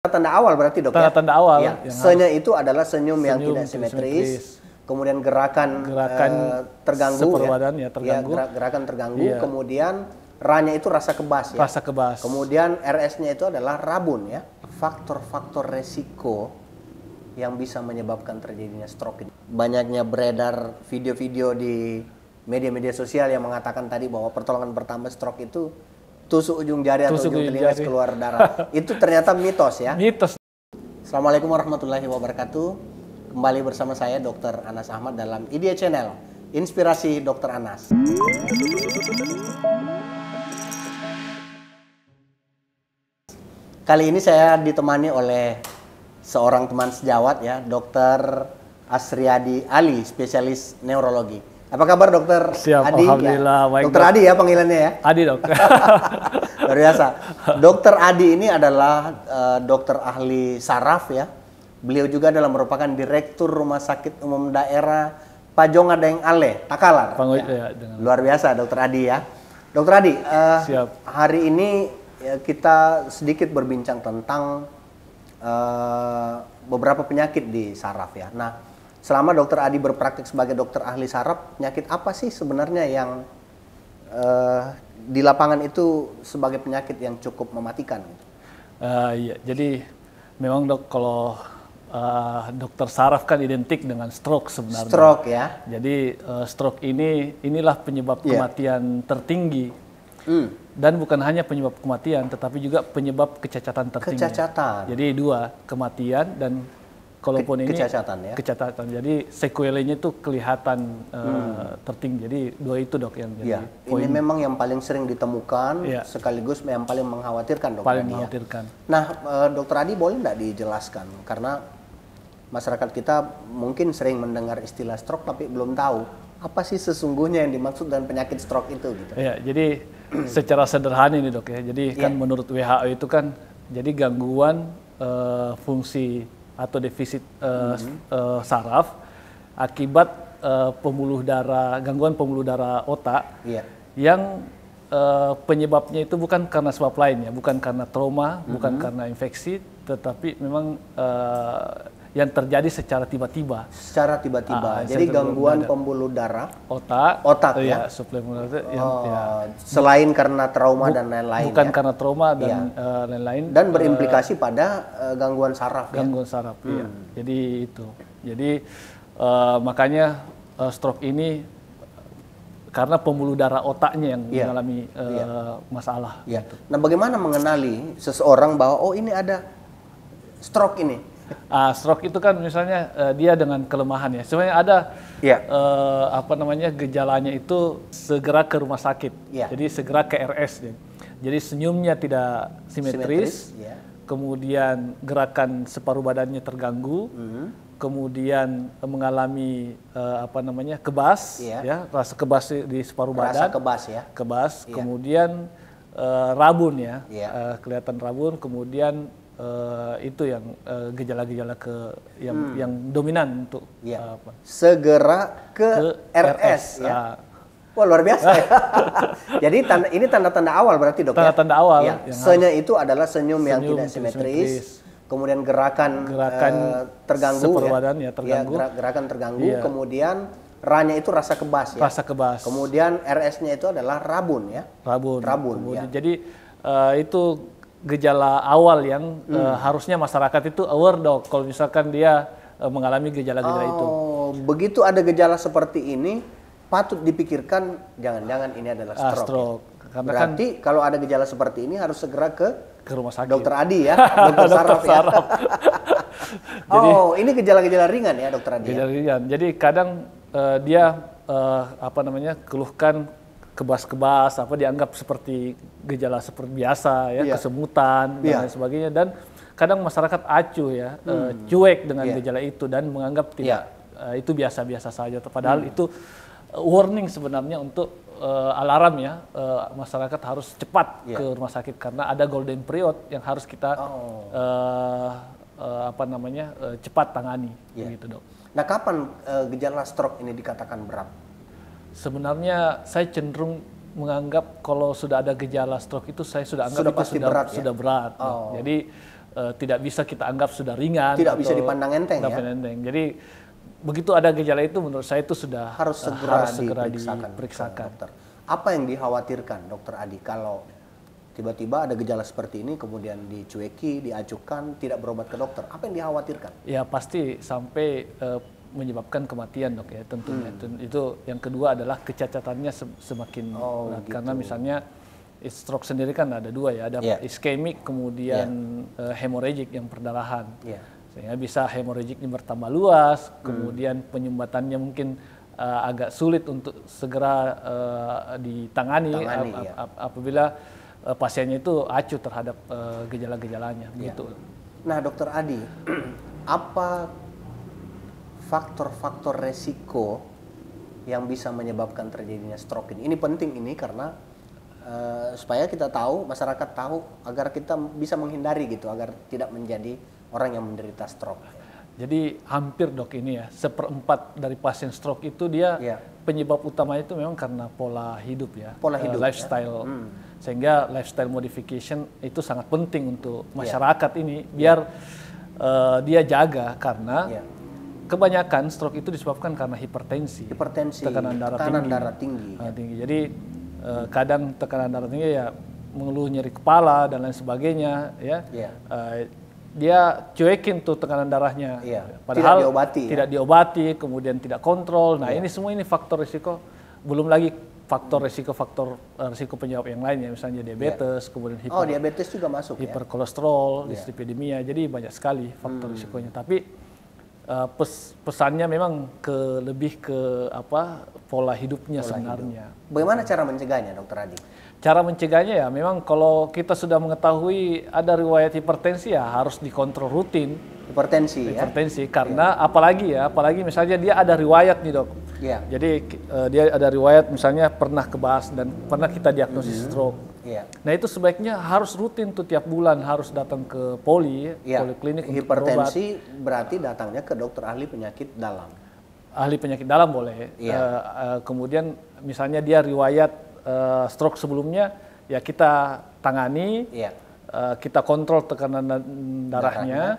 Tanda awal berarti dok ya? Tanda-tanda awal. Ya. Senya itu adalah senyum yang tidak simetris. Kemudian gerakan terganggu, separuh badan ya terganggu. Ya, gerakan terganggu. Iya. Kemudian R-nya itu rasa kebas ya. Rasa kebas. Kemudian RS-nya itu adalah rabun ya. Faktor-faktor resiko yang bisa menyebabkan terjadinya stroke ini. Banyaknya beredar video-video di media-media sosial yang mengatakan tadi bahwa pertolongan pertama stroke itu tusuk ujung jari atau ujung telinga keluar darah. Itu ternyata mitos ya. Mitos. Assalamualaikum warahmatullahi wabarakatuh. Kembali bersama saya Dr. Anas Ahmad dalam IDIA Channel, Inspirasi Dr. Anas. Kali ini saya ditemani oleh seorang teman sejawat ya, Dr. Asriadi Ali, spesialis neurologi. Apa kabar Dokter Siap, Adi? Alhamdulillah, ya. baik, Dokter Adi ya panggilannya ya? Adi dok. Luar biasa. Dokter Adi ini adalah dokter ahli saraf ya. Beliau juga adalah merupakan Direktur Rumah Sakit Umum Daerah Pajonga Daeng Ale, Takalar. Ya. Luar biasa Dokter Adi ya. Dokter Adi, Siap. Hari ini ya, kita sedikit berbincang tentang beberapa penyakit di saraf ya. Nah, selama Dokter Adi berpraktik sebagai dokter ahli saraf, penyakit apa sih sebenarnya yang di lapangan itu sebagai penyakit yang cukup mematikan? Iya, jadi memang dok kalau dokter saraf kan identik dengan stroke sebenarnya. Stroke ya. Jadi stroke inilah penyebab kematian tertinggi. Dan bukan hanya penyebab kematian, tetapi juga penyebab kecacatan tertinggi. Kecacatan. Jadi dua, kematian dan kalaupun ini kecacatan ya. Kecacatan. Jadi sekuelenya itu kelihatan tertinggi. Jadi dua itu dok yang jadi poin. Ini memang yang paling sering ditemukan, ya, sekaligus yang paling mengkhawatirkan dokter paling Adi. Mengkhawatirkan. Ya. Nah, dokter Adi boleh nggak dijelaskan? Karena masyarakat kita mungkin sering mendengar istilah stroke tapi belum tahu apa sih sesungguhnya yang dimaksud dengan penyakit stroke itu gitu. Ya, jadi secara sederhana ini dok ya. Jadi kan menurut WHO itu kan jadi gangguan fungsi atau defisit saraf akibat gangguan pembuluh darah otak yang penyebabnya itu bukan karena sebab lain ya, bukan karena trauma, bukan karena infeksi, tetapi memang yang terjadi secara tiba-tiba. Secara tiba-tiba. Jadi gangguan pembuluh darah otak ya. Suplemen selain karena trauma dan lain-lain. Bukan karena trauma dan lain-lain. Dan berimplikasi pada gangguan saraf. Gangguan saraf. Iya. Jadi itu. Jadi makanya stroke ini karena pembuluh darah otaknya yang mengalami masalah. Gitu. Nah, bagaimana mengenali seseorang bahwa oh ini ada stroke ini? Stroke itu kan misalnya dia dengan kelemahan ya. Sebenarnya ada gejalanya itu segera ke rumah sakit. Jadi segera ke RS ya. Jadi senyumnya tidak simetris. Kemudian gerakan separuh badannya terganggu. Kemudian mengalami kebas rasa kebas di separuh badan. Rasa kebas ya. Kebas. Kemudian rabun ya. Kelihatan rabun. Kemudian itu yang gejala-gejala yang dominan untuk segera ke RS ya. Wah, luar biasa ya. Jadi ini tanda-tanda awal berarti dok ya. Tanda-tanda awal. Ya. Senya itu adalah senyum yang tidak simetris. Kemudian gerakan terganggu separuh badan ya terganggu. Gerakan terganggu. Kemudian R-nya itu rasa kebas ya. Rasa kebas. Kemudian RS-nya itu adalah rabun ya. Rabun. Ya. Jadi itu gejala awal yang harusnya masyarakat itu aware dok kalau misalkan dia mengalami gejala-gejala itu. Begitu ada gejala seperti ini patut dipikirkan jangan-jangan ini adalah stroke. Ya. Berarti kalau ada gejala seperti ini harus segera ke rumah sakit. Dokter Adi ya, dokter saraf ya. Jadi, ini gejala-gejala ringan ya dokter Adi. Gejala ringan. Jadi kadang dia keluhkan kebas-kebas, dianggap seperti gejala seperti biasa ya, kesemutan dan lain sebagainya, dan kadang masyarakat acuh ya, cuek dengan gejala itu dan menganggap tidak itu biasa-biasa saja, padahal itu warning sebenarnya untuk alarm ya, masyarakat harus cepat ke rumah sakit karena ada golden period yang harus kita cepat tangani gitu dok. Nah, kapan gejala stroke ini dikatakan berat? Sebenarnya saya cenderung menganggap kalau sudah ada gejala stroke itu saya sudah anggap sudah itu pasti berat, sudah berat. Jadi tidak bisa kita anggap sudah ringan, tidak bisa dipandang enteng ya. Jadi begitu ada gejala itu menurut saya itu sudah harus segera diperiksakan. Dokter. Apa yang dikhawatirkan Dokter Adi kalau tiba-tiba ada gejala seperti ini kemudian dicueki, diacukan, tidak berobat ke dokter? Apa yang dikhawatirkan? Ya pasti sampai menyebabkan kematian dok ya tentunya. Itu yang kedua adalah kecacatannya semakin berat. Karena misalnya stroke sendiri kan ada dua ya, ada iskemik kemudian hemorragik yang perdarahan. Sehingga bisa hemorragiknya bertambah luas, kemudian penyumbatannya mungkin agak sulit untuk segera ditangani apabila pasiennya itu acuh terhadap gejala-gejalanya. Begitu. Nah, Dokter Adi, apa faktor-faktor resiko yang bisa menyebabkan terjadinya stroke ini? Ini penting ini karena supaya kita tahu, masyarakat tahu agar kita bisa menghindari gitu, agar tidak menjadi orang yang menderita stroke. Jadi hampir dok ini ya, 1/4 dari pasien stroke itu dia penyebab utamanya itu memang karena pola hidup ya, lifestyle. Sehingga lifestyle modification itu sangat penting untuk masyarakat ini biar dia jaga karena kebanyakan stroke itu disebabkan karena hipertensi, tekanan darah tinggi. Jadi kadang tekanan darah tinggi ya mengeluh nyeri kepala dan lain sebagainya ya. Dia cuekin tuh tekanan darahnya, padahal tidak diobati, kemudian tidak kontrol. Nah ini semua ini faktor risiko, belum lagi faktor risiko penyebab yang lainnya, misalnya diabetes, kemudian diabetes juga masuk, hiperkolesterol, dislipidemia, jadi banyak sekali faktor risikonya. Tapi pesannya memang lebih ke pola hidupnya sebenarnya. Bagaimana cara mencegahnya, Dokter Adi? Cara mencegahnya ya memang kalau kita sudah mengetahui ada riwayat hipertensi ya harus dikontrol rutin. Hipertensi karena apalagi misalnya dia ada riwayat nih dok. Jadi dia ada riwayat misalnya pernah kebas dan pernah kita diagnosis stroke. Nah itu sebaiknya harus rutin tuh tiap bulan harus datang ke poliklinik untuk berobat. Hipertensi berarti datangnya ke dokter ahli penyakit dalam. Ahli penyakit dalam boleh. Kemudian misalnya dia riwayat stroke sebelumnya ya kita tangani, kita kontrol tekanan darahnya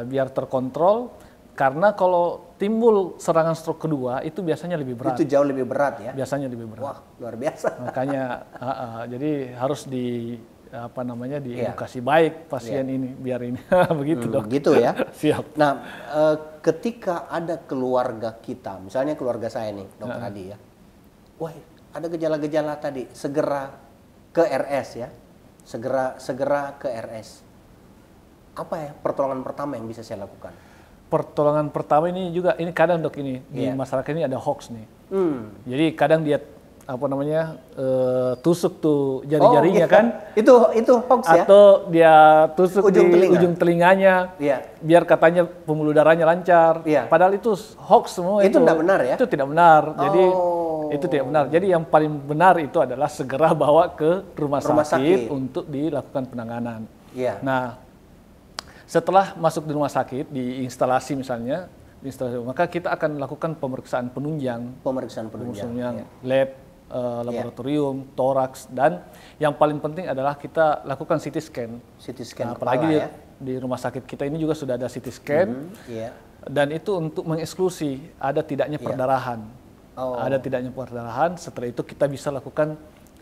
biar terkontrol, karena kalau timbul serangan stroke kedua itu biasanya lebih berat. Itu jauh lebih berat ya? Biasanya lebih berat. Wah luar biasa. Makanya jadi harus diedukasi baik pasien ini biar ini begitu dok. Gitu ya. Siap. Nah ketika ada keluarga kita, misalnya keluarga saya nih Dokter Adi ya, wah ada gejala-gejala tadi, segera ke RS ya, segera ke RS. Apa ya pertolongan pertama yang bisa saya lakukan? Pertolongan pertama ini juga, ini kadang dok ini di masyarakat ini ada hoax nih. Jadi kadang dia tusuk tuh jari-jarinya kan? Itu hoax ya? Atau dia tusuk ujung telinganya, biar katanya pembuluh darahnya lancar. Padahal itu hoax semua. Itu tidak benar ya? Itu tidak benar. Jadi itu tidak benar. Jadi yang paling benar itu adalah segera bawa ke rumah sakit untuk dilakukan penanganan. Nah, setelah masuk di rumah sakit, di instalasi misalnya, maka kita akan lakukan pemeriksaan penunjang. Lab, laboratorium, toraks, dan yang paling penting adalah kita lakukan CT scan. Nah, apalagi di rumah sakit kita ini juga sudah ada CT scan, dan itu untuk mengeksklusi ada tidaknya perdarahan. Ada tidaknya perdarahan, setelah itu kita bisa lakukan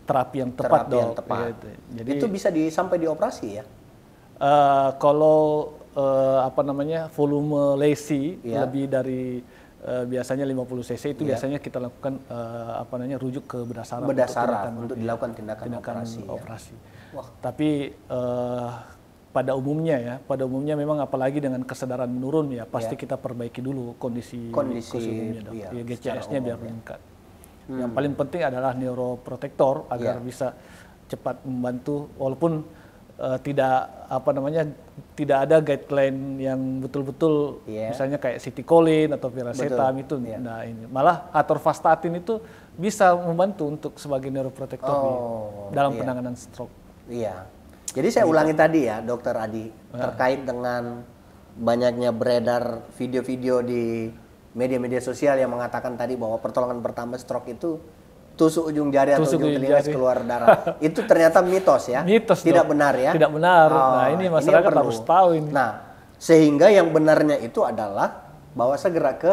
terapi yang tepat dok. Jadi itu bisa sampai dioperasi ya? Kalau volume lesi lebih dari biasanya 50 cc itu biasanya kita lakukan rujuk ke bedasaran untuk dilakukan tindakan operasi. Wah. Tapi pada umumnya memang apalagi dengan kesadaran menurun ya pasti kita perbaiki dulu kondisi umumnya dok. GCS-nya biar meningkat. Yang paling penting adalah neuroprotektor agar bisa cepat membantu, walaupun tidak ada guideline yang betul-betul misalnya kayak citicoline atau piracetam itu. Nah ini malah atorvastatin itu bisa membantu untuk sebagai neuroprotektor dalam penanganan stroke. Jadi saya ulangi tadi ya Dokter Adi, terkait dengan banyaknya beredar video-video di media-media sosial yang mengatakan tadi bahwa pertolongan pertama stroke itu tusuk ujung jari atau Tusuk ujung ujung telinga jari. keluar darah. Itu ternyata mitos ya. Mitos Tidak dok. benar ya. Tidak benar. Oh, Nah ini yang masyarakat perlu. harus tahu ini. Nah, sehingga yang benarnya itu adalah bahwa segera ke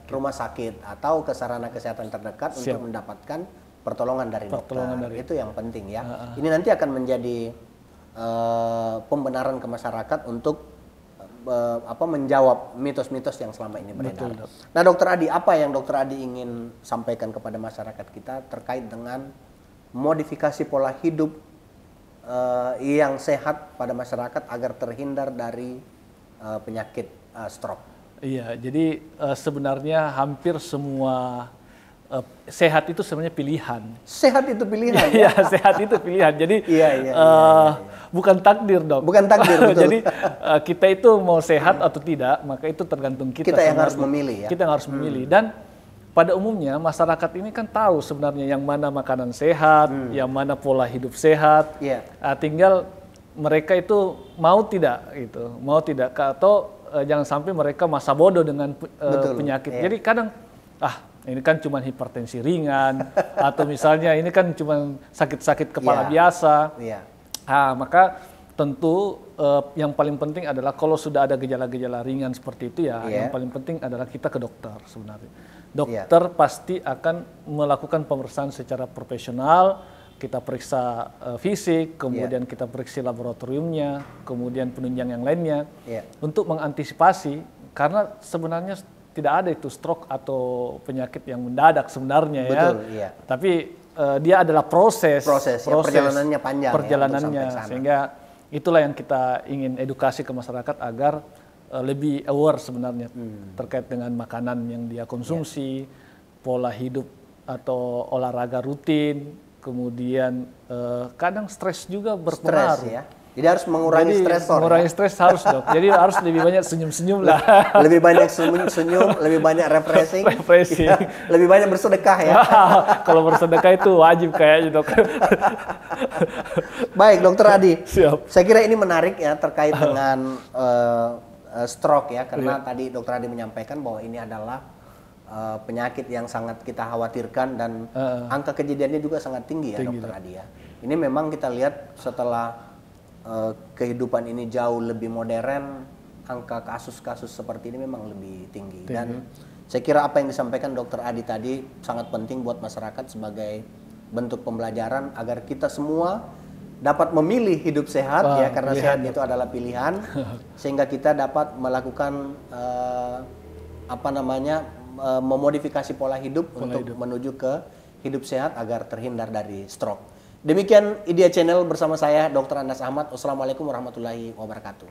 Rumah sakit. atau ke sarana kesehatan terdekat Siap. untuk mendapatkan pertolongan dari Pertolongan dokter. dari- Itu yang penting ya. Ini nanti akan menjadi pembenaran ke masyarakat untuk menjawab mitos-mitos yang selama ini beredar. Betul, Dok. Nah, Dokter Adi, apa yang Dokter Adi ingin sampaikan kepada masyarakat kita terkait dengan modifikasi pola hidup yang sehat pada masyarakat agar terhindar dari penyakit stroke? Iya, jadi sebenarnya hampir semua sehat itu sebenarnya pilihan. Sehat itu pilihan. Iya, sehat itu pilihan. Jadi Iya. bukan takdir, dok. Bukan takdir, betul. Jadi kita itu mau sehat atau tidak, maka itu tergantung kita. Kita yang sebenarnya. harus memilih ya. Kita yang harus memilih. Dan pada umumnya masyarakat ini kan tahu sebenarnya yang mana makanan sehat, yang mana pola hidup sehat. Iya. Tinggal mereka itu mau tidak gitu, mau tidak atau jangan sampai mereka masa bodoh dengan penyakit. Iya. Jadi kadang ini kan cuma hipertensi ringan atau misalnya ini kan cuma sakit-sakit kepala biasa. Iya. Maka tentu yang paling penting adalah kalau sudah ada gejala-gejala ringan seperti itu ya, yang paling penting adalah kita ke dokter sebenarnya. Dokter pasti akan melakukan pemeriksaan secara profesional, kita periksa fisik, kemudian kita periksa laboratoriumnya, kemudian penunjang yang lainnya untuk mengantisipasi karena sebenarnya tidak ada itu stroke atau penyakit yang mendadak sebenarnya ya. Betul, iya. Tapi dia adalah proses perjalanannya panjang perjalanannya ya, sehingga itulah yang kita ingin edukasi ke masyarakat agar lebih aware sebenarnya terkait dengan makanan yang dia konsumsi, pola hidup atau olahraga rutin, kemudian kadang stres juga berpengaruh. Stres ya. Jadi harus mengurangi stresor. Mengurangi stres harus dok. Jadi harus lebih banyak senyum-senyum lah. Lebih banyak senyum, lebih banyak refreshing. Refreshing. Lebih banyak bersedekah ya. Kalau bersedekah itu wajib kayaknya dok. Baik, Dokter Adi. Siap. Saya kira ini menarik ya terkait dengan stroke ya, karena tadi Dokter Adi menyampaikan bahwa ini adalah penyakit yang sangat kita khawatirkan dan angka kejadiannya juga sangat tinggi ya, Dokter Adi ya. Ini memang kita lihat setelah kehidupan ini jauh lebih modern, angka kasus-kasus seperti ini memang lebih tinggi. Dan saya kira apa yang disampaikan Dokter Adi tadi sangat penting buat masyarakat sebagai bentuk pembelajaran agar kita semua dapat memilih hidup sehat ya, karena sehat itu adalah pilihan, sehingga kita dapat melakukan memodifikasi pola hidup untuk menuju ke hidup sehat agar terhindar dari stroke. Demikian Idea Channel bersama saya Dr. Anas Ahmad. Wassalamualaikum warahmatullahi wabarakatuh.